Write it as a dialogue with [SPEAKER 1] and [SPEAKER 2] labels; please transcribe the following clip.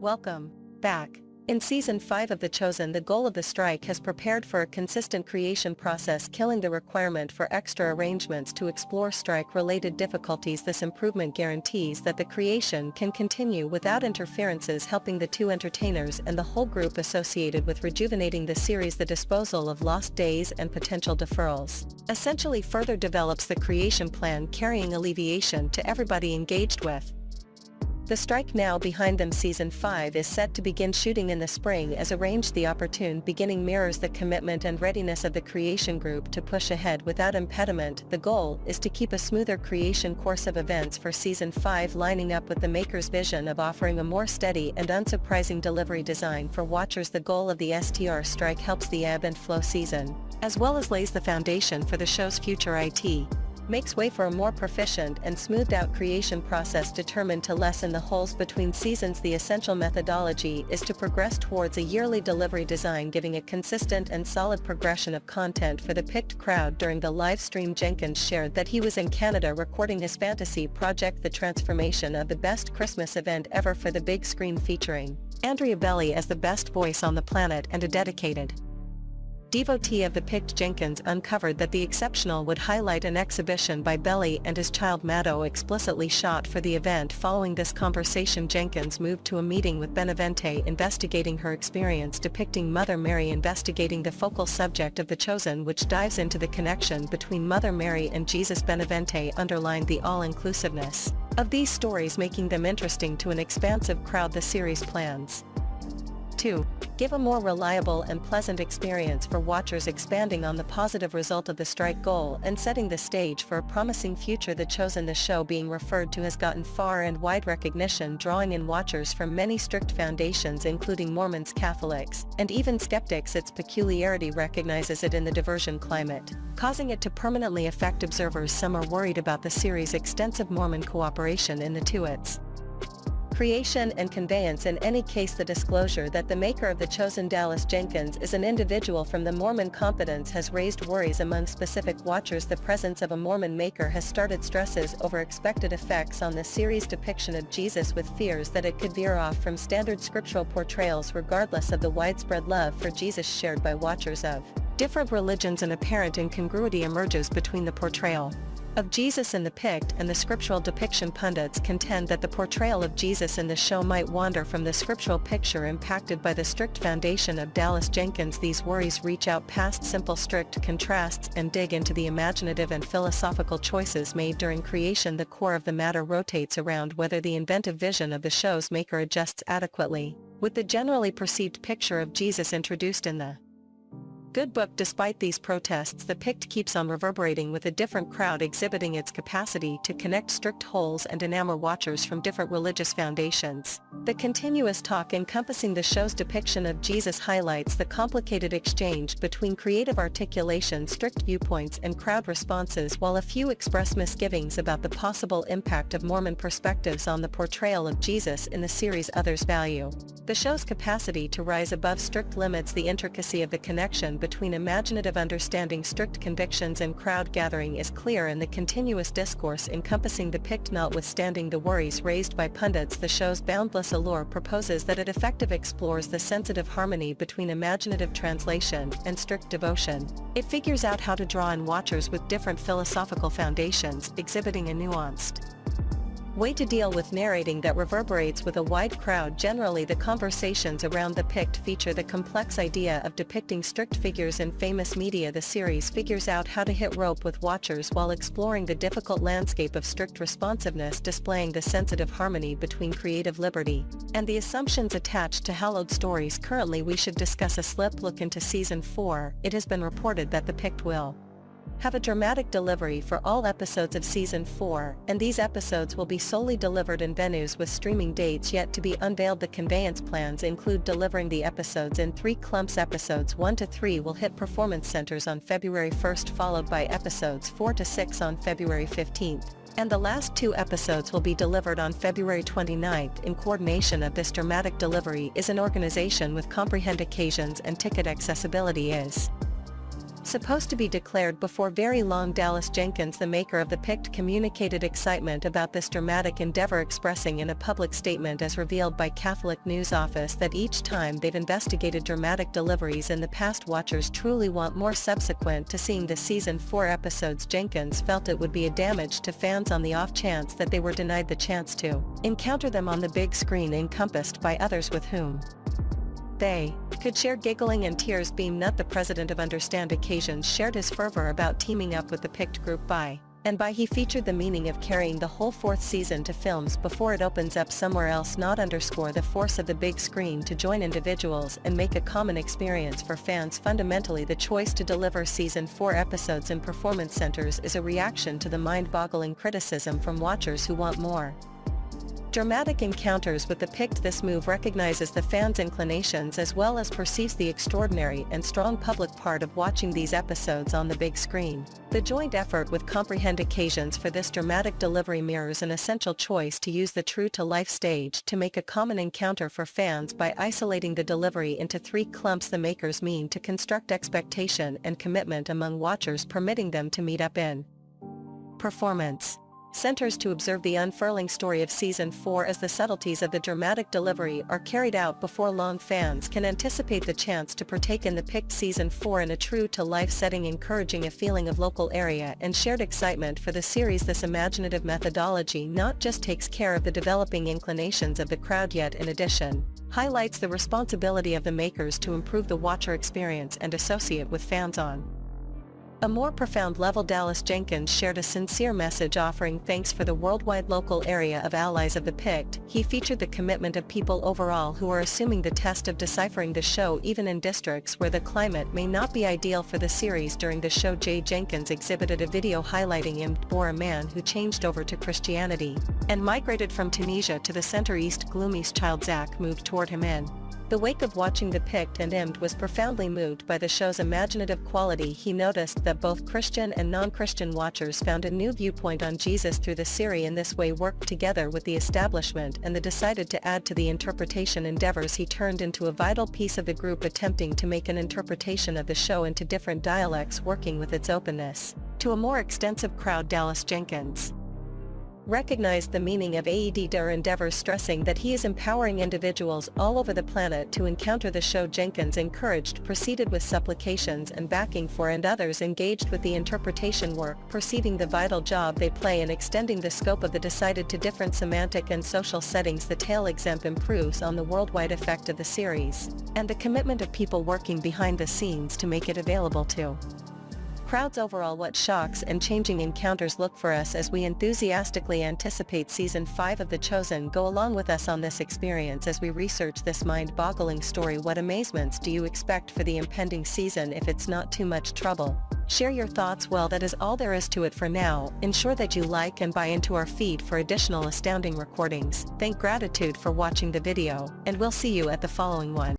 [SPEAKER 1] Welcome back. In Season 5 of The Chosen, the goal of the strike has prepared for a consistent creation process, killing the requirement for extra arrangements to explore strike-related difficulties. This improvement guarantees that the creation can continue without interferences, helping the two entertainers and the whole group associated with rejuvenating the series. The disposal of lost days and potential deferrals essentially further develops the creation plan, carrying alleviation to everybody engaged with. The strike now behind them. Season 5 is set to begin shooting in the spring as arranged. The opportune beginning mirrors the commitment and readiness of the creation group to push ahead without impediment. The goal is to keep a smoother creation course of events for Season 5, lining up with the maker's vision of offering a more steady and unsurprising delivery design for watchers. The goal of the STR strike helps the ebb and flow season, as well as lays the foundation for the show's future. It makes way for a more proficient and smoothed-out creation process determined to lessen the holes between seasons. The essential methodology is to progress towards a yearly delivery design, giving a consistent and solid progression of content for the picked crowd. During the live stream, Jenkins shared that he was in Canada recording his fantasy project, the transformation of the best Christmas event ever for the big screen, featuring Andrea Belli as the best voice on the planet and a dedicated devotee of the picked. Jenkins uncovered that the exceptional would highlight an exhibition by Belli and his child Matto, explicitly shot for the event. Following this conversation, Jenkins moved to a meeting with Benavente, investigating her experience depicting Mother Mary, investigating the focal subject of The Chosen, which dives into the connection between Mother Mary and Jesus. Benavente underlined the all-inclusiveness of these stories, making them interesting to an expansive crowd. The series plans to give a more reliable and pleasant experience for watchers, expanding on the positive result of the strike goal and setting the stage for a promising future. The Chosen, the show being referred to, has gotten far and wide recognition, drawing in watchers from many strict foundations including Mormons, Catholics, and even skeptics. Its peculiarity recognizes it in the diversion climate, causing it to permanently affect observers. Some are worried about the series' extensive Mormon cooperation in the to its creation and conveyance. In any case, the disclosure that the maker of The Chosen, Dallas Jenkins, is an individual from the Mormon competence has raised worries among specific watchers. The presence of a Mormon maker has started stresses over expected effects on the series' depiction of Jesus, with fears that it could veer off from standard scriptural portrayals. Regardless of the widespread love for Jesus shared by watchers of different religions, an apparent incongruity emerges between the portrayal of Jesus in the picked and the scriptural depiction. Pundits contend that the portrayal of Jesus in the show might wander from the scriptural picture, impacted by the strict foundation of Dallas Jenkins. These worries reach out past simple strict contrasts and dig into the imaginative and philosophical choices made during creation. The core of the matter rotates around whether the inventive vision of the show's maker adjusts adequately with the generally perceived picture of Jesus introduced in the Good Book. Despite these protests, the picked keeps on reverberating, with a different crowd exhibiting its capacity to connect strict holes and enamor watchers from different religious foundations. The continuous talk encompassing the show's depiction of Jesus highlights the complicated exchange between creative articulation, strict viewpoints, and crowd responses, while a few express misgivings about the possible impact of Mormon perspectives on the portrayal of Jesus in the series. Others value the show's capacity to rise above strict limits. The intricacy of the connection between imaginative understanding, strict convictions, and crowd gathering is clear in the continuous discourse encompassing the picked. Notwithstanding the worries raised by pundits, the show's boundless allure proposes that it effectively explores the sensitive harmony between imaginative translation and strict devotion. It figures out how to draw in watchers with different philosophical foundations, exhibiting a nuanced way to deal with narrating that reverberates with a wide crowd. Generally, the conversations around the picked feature the complex idea of depicting strict figures in famous media. The series figures out how to hit rope with watchers while exploring the difficult landscape of strict responsiveness, displaying the sensitive harmony between creative liberty and the assumptions attached to hallowed stories. Currently, we should discuss a slip look into Season 4. It has been reported that the picked will have a dramatic delivery for all episodes of Season 4, and these episodes will be solely delivered in venues with streaming dates yet to be unveiled. The conveyance plans include delivering the episodes in 3 clumps. Episodes 1 to 3 will hit performance centers on February 1st, followed by episodes 4 to 6 on February 15th. And the last 2 episodes will be delivered on February 29th. In coordination of this dramatic delivery is an organization with comprehend occasions and ticket accessibility is Supposed to be declared before very long, Dallas Jenkins, the maker of The Pict, communicated excitement about this dramatic endeavor, expressing in a public statement as revealed by Catholic News Office that each time they've investigated dramatic deliveries in the past, watchers truly want more. Subsequent to seeing the season 4 episodes, Jenkins felt it would be a damage to fans on the off chance that they were denied the chance to encounter them on the big screen, encompassed by others with whom they could share giggling and tears. Beam Nut, the president of Understand Occasions, shared his fervor about teaming up with the Pict group by he featured the meaning of carrying the whole 4th season to films before it opens up somewhere else. Not underscore the force of the big screen to join individuals and make a common experience for fans. Fundamentally, the choice to deliver season 4 episodes in performance centers is a reaction to the mind-boggling criticism from watchers who want more dramatic encounters with the Pict. This move recognizes the fans' inclinations as well as perceives the extraordinary and strong public part of watching these episodes on the big screen. The joint effort with Comprehend Occasions for this dramatic delivery mirrors an essential choice to use the true-to-life stage to make a common encounter for fans by isolating the delivery into 3 clumps. The makers mean to construct expectation and commitment among watchers, permitting them to meet up in performance centers to observe the unfurling story of season 4 as the subtleties of the dramatic delivery are carried out before long. Fans can anticipate the chance to partake in the Pict season 4 in a true-to-life setting, encouraging a feeling of local area and shared excitement for the series. This imaginative methodology not just takes care of the developing inclinations of the crowd, yet in addition highlights the responsibility of the makers to improve the watcher experience and associate with fans on a more profound level. Dallas Jenkins shared a sincere message offering thanks for the worldwide local area of allies of the Pict. He featured the commitment of people overall who are assuming the test of deciphering the show even in districts where the climate may not be ideal for the series. During the show, Jay Jenkins exhibited a video highlighting him for a man who changed over to Christianity and migrated from Tunisia to the Center-East. Gloomy's child Zach moved toward him in the wake of watching the Pict and was profoundly moved by the show's imaginative quality. He noticed that both Christian and non-Christian watchers found a new viewpoint on Jesus through the series, in this way worked together with the establishment and decided to add to the interpretation endeavors. He turned into a vital piece of the group, attempting to make an interpretation of the show into different dialects, working with its openness to a more extensive crowd. Dallas Jenkins recognized the meaning of AED endeavors, stressing that he is empowering individuals all over the planet to encounter the show. Jenkins encouraged, proceeded with supplications and backing for, and others engaged with the interpretation work, perceiving the vital job they play in extending the scope of the decided to different semantic and social settings. The tale exempt improves on the worldwide effect of the series and the commitment of people working behind the scenes to make it available to crowds overall. What shocks and changing encounters look for us as we enthusiastically anticipate season 5 of The Chosen? Go along with us on this experience as we research this mind-boggling story. What amazements do you expect for the impending season if it's not too much trouble? Share your thoughts. Well, that is all there is to it for now. Ensure that you like and buy into our feed for additional astounding recordings. Thank gratitude for watching the video, and we'll see you at the following one.